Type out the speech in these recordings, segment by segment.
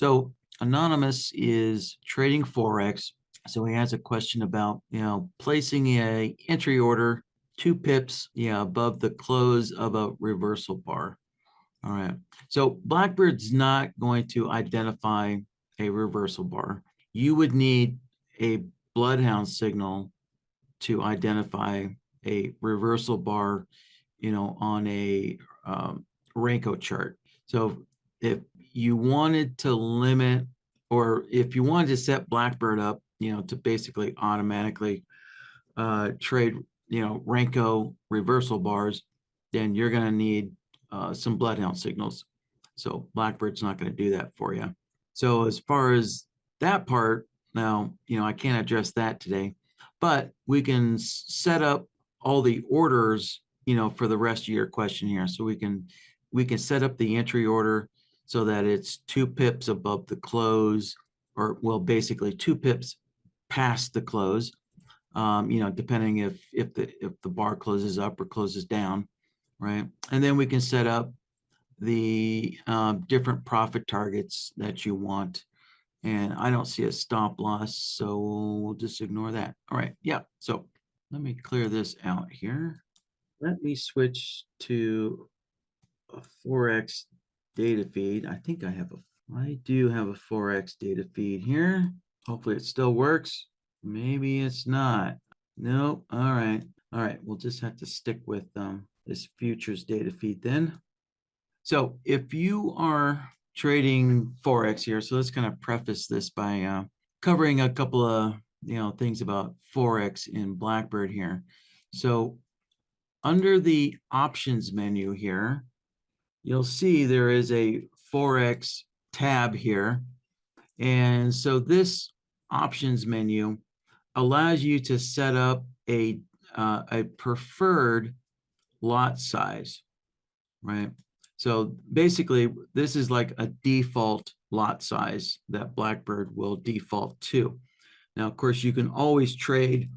So Anonymous is trading Forex. So he has a question about, placing a entry order 2 pips, above the close of a reversal bar. All right. So BlackBird's not going to identify a reversal bar. You would need a bloodhound signal to identify a reversal bar, on a Renko chart. So if you wanted to limit, or if you wanted to set Blackbird up, to basically automatically trade, Renko reversal bars, then you're going to need some bloodhound signals. So Blackbird's not going to do that for you. So as far as that part, now, I can't address that today, but we can set up all the orders, for the rest of your question here. So we can set up the entry order so that it's 2 pips above the close, or well, basically 2 pips past the close. Depending if the bar closes up or closes down, right? And then we can set up the different profit targets that you want. And I don't see a stop loss, so we'll just ignore that. All right, yeah. So let me clear this out here. Let me switch to a Forex data feed. I do have a Forex data feed here. Hopefully it still works. Maybe it's not. Nope. All right. All right. We'll just have to stick with this futures data feed then. So if you are trading Forex here, so let's kind of preface this by covering a couple of things about Forex in BlackBird here. So under the options menu here, you'll see there is a Forex tab here. And so this options menu allows you to set up a preferred lot size, right? So basically, this is like a default lot size that BlackBird will default to. Now, of course, you can always trade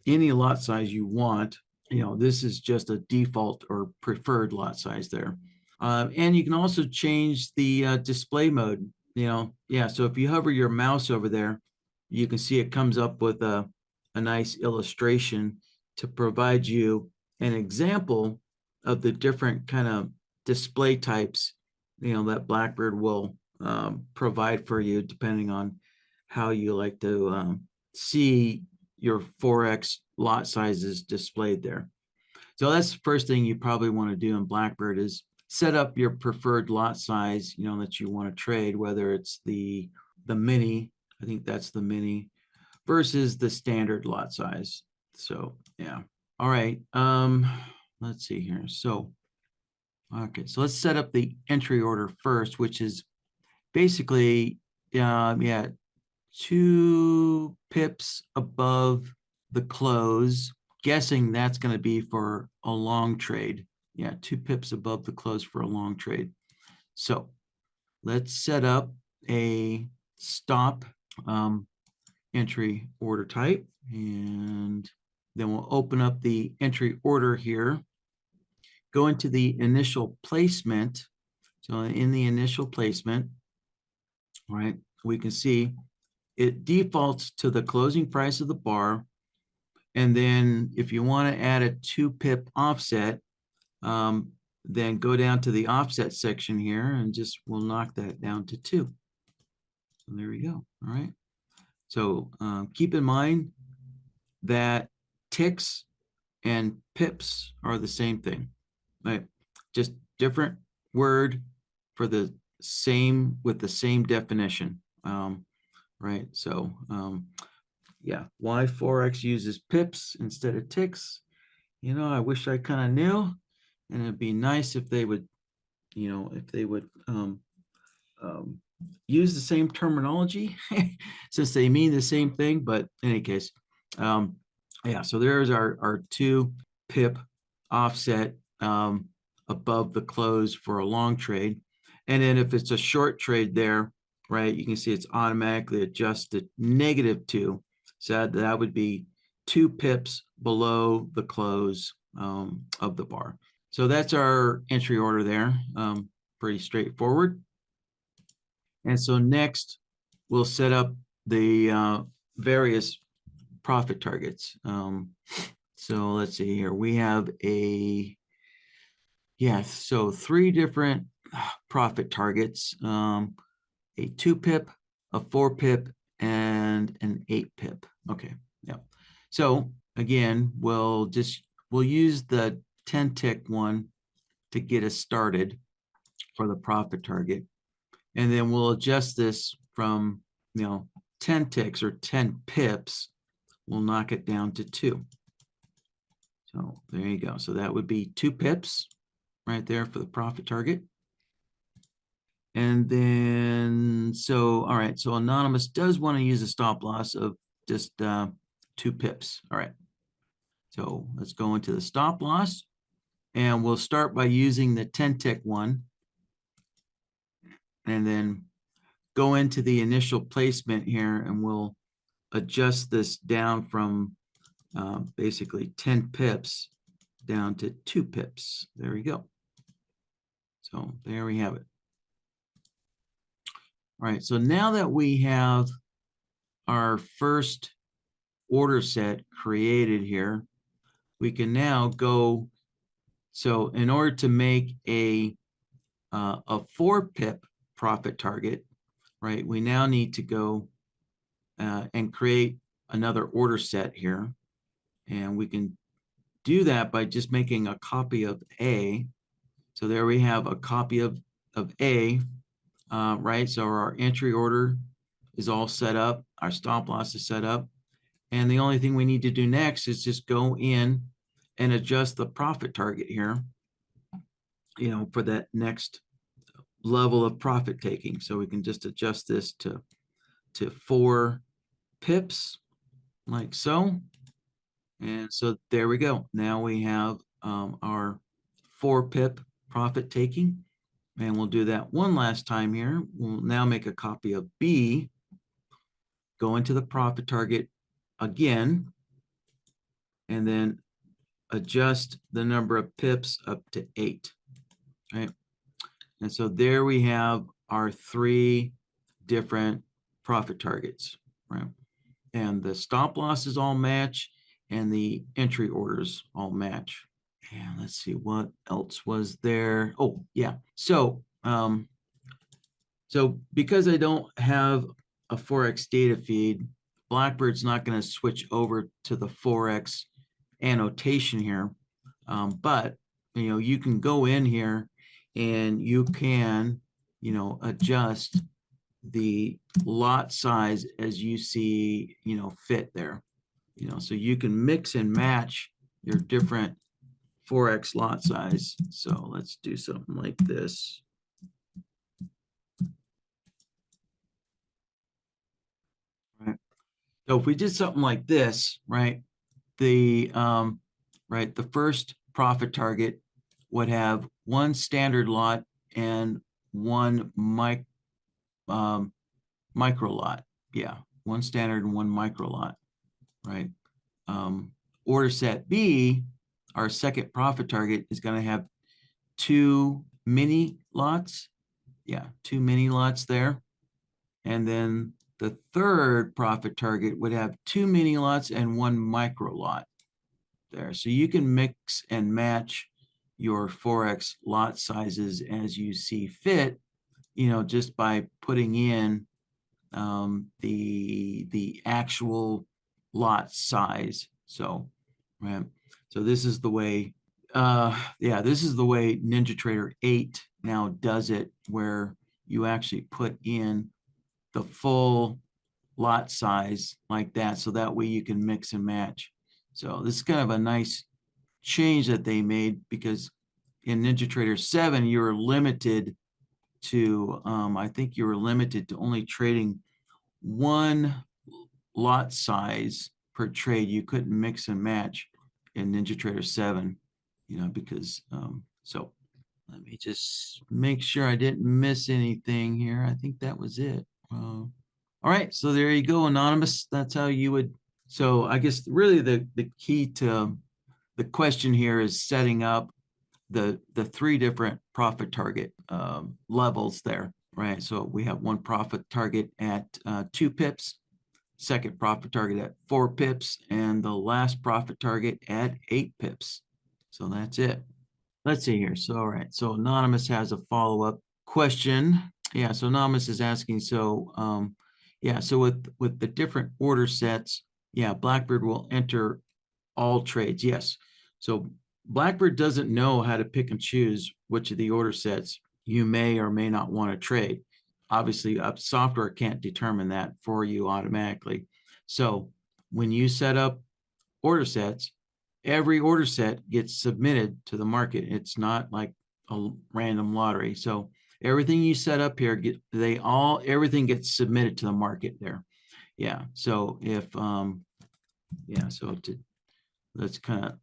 any lot size you want. This is just a default or preferred lot size there. And you can also change the display mode. So if you hover your mouse over there, you can see it comes up with a nice illustration to provide you an example of the different kind of display types, that BlackBird will provide for you, depending on how you like to see your Forex lot sizes displayed there. So that's the first thing you probably want to do in BlackBird is set up your preferred lot size, that you want to trade, whether it's the mini, I think that's the mini, versus the standard lot size. So yeah. All right. Let's see here. So okay, so let's set up the entry order first, which is basically 2 pips above the close. Guessing that's going to be for a long trade. Yeah, 2 pips above the close for a long trade. So let's set up a stop entry order type, and then we'll open up the entry order here. Go into the initial placement. So in the initial placement, right, we can see it defaults to the closing price of the bar. And then if you want to add a 2-pip offset, then go down to the offset section here and we'll knock that down to 2. So there we go. All right. So keep in mind that ticks and pips are the same thing, right? Just different word for the same, with the same definition, right? So yeah, why Forex uses pips instead of ticks, I wish I kind of knew, and it'd be nice if they would, use the same terminology since they mean the same thing. But in any case, yeah, so there's our 2-pip offset above the close for a long trade. And then if it's a short trade there, right, you can see it's automatically adjusted -2. So that would be 2 pips below the close of the bar. So that's our entry order there. Pretty straightforward. And so next, we'll set up the various profit targets. So let's see here. We have so 3 different profit targets, a 2 pip, a 4 pip, and an 8 pip. Okay, yeah. So again, we'll use the 10 tick one to get us started for the profit target. And then we'll adjust this from, 10 ticks or 10 pips. We'll knock it down to 2. So there you go. So that would be 2 pips right there for the profit target. And then, all right, so Anonymous does want to use a stop loss of just 2 pips. All right, so let's go into the stop loss, and we'll start by using the 10 tick one, and then go into the initial placement here, and we'll adjust this down from basically 10 pips down to 2 pips. There we go. So there we have it. All right, so now that we have our first order set created here, we can now go. So in order to make a 4 pip profit target, right, we now need to go and create another order set here. And we can do that by just making a copy of A. So there we have a copy of A, right? So our entry order is all set up. Our stop loss is set up. And the only thing we need to do next is just go in and adjust the profit target here, for that next level of profit taking. So we can just adjust this to 4 pips like so. And so there we go. Now we have our 4 pip profit taking. And we'll do that one last time here. We'll now make a copy of B, go into the profit target again, and then adjust the number of pips up to 8, right? And so there we have our 3 different profit targets, right? And the stop losses all match, and the entry orders all match. And let's see what else was there. Oh, yeah. So, so because I don't have a Forex data feed, BlackBird's not going to switch over to the Forex annotation here. But, you can go in here and you can, adjust the lot size as you see, fit there. So you can mix and match your different Forex lot size. So let's do something like this. Right. So if we did something like this, right, the first profit target would have 1 standard lot and 1 micro lot. Yeah, 1 standard and 1 micro lot, right? Order set B, our second profit target, is going to have 2 mini lots. Yeah, 2 mini lots there. And then the third profit target would have 2 mini lots and 1 micro lot there. So you can mix and match your Forex lot sizes as you see fit, just by putting in the actual lot size. So, right. So this is the way, this is the way NinjaTrader 8 now does it, where you actually put in the full lot size like that. So that way you can mix and match. So this is kind of a nice change that they made, because in NinjaTrader 7, you're limited to, I think you were limited to only trading 1 lot size per trade. You couldn't mix and match in NinjaTrader 7, because, so let me just make sure I didn't miss anything here. I think that was it. All right, so there you go, Anonymous. That's how you would. So I guess really the key to the question here is setting up the 3 different profit target levels there. right? So we have one profit target at 2 pips, second profit target at 4 pips, and the last profit target at 8 pips. So that's it. Let's see here. So, all right. So Anonymous has a follow-up question. Yeah. So Anonymous is asking, so yeah, so with the different order sets, yeah, BlackBird will enter all trades. Yes. So BlackBird doesn't know how to pick and choose which of the order sets you may or may not want to trade. Obviously, software can't determine that for you automatically. So when you set up order sets, every order set gets submitted to the market. It's not like a random lottery. So everything you set up here, everything gets submitted to the market there. Yeah. So if yeah, so let's kind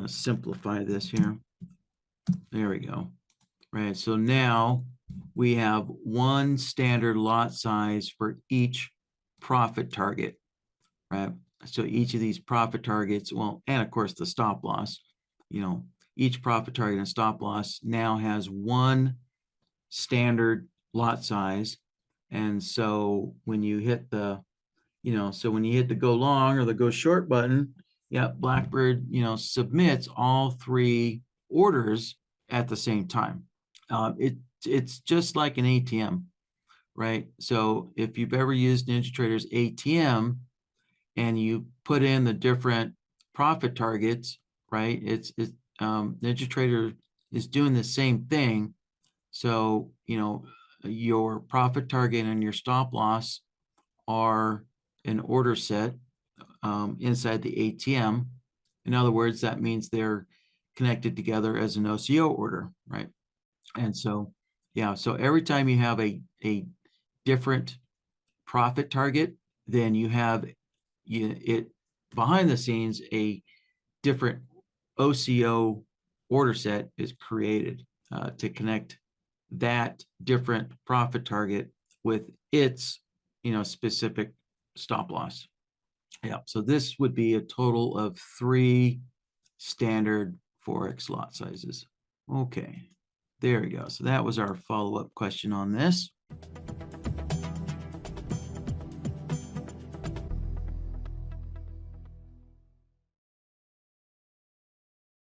of simplify this here. There we go. Right. So now we have one standard lot size for each profit target, right? So each of these profit targets, well, and of course the stop loss, each profit target and stop loss now has one standard lot size. And so when you hit the, so when you hit the go long or the go short button, yeah, BlackBird, submits all 3 orders at the same time. It's just like an ATM, right? So if you've ever used NinjaTrader's ATM and you put in the different profit targets, right? NinjaTrader is doing the same thing. So, your profit target and your stop loss are an order set inside the ATM. In other words, that means they're connected together as an OCO order, right? And so, yeah, so every time you have a different profit target, then you have it behind the scenes, a different OCO order set is created to connect that different profit target with its specific stop loss. Yeah, so this would be a total of 3 standard Forex lot sizes. Okay, there we go. So that was our follow-up question on this.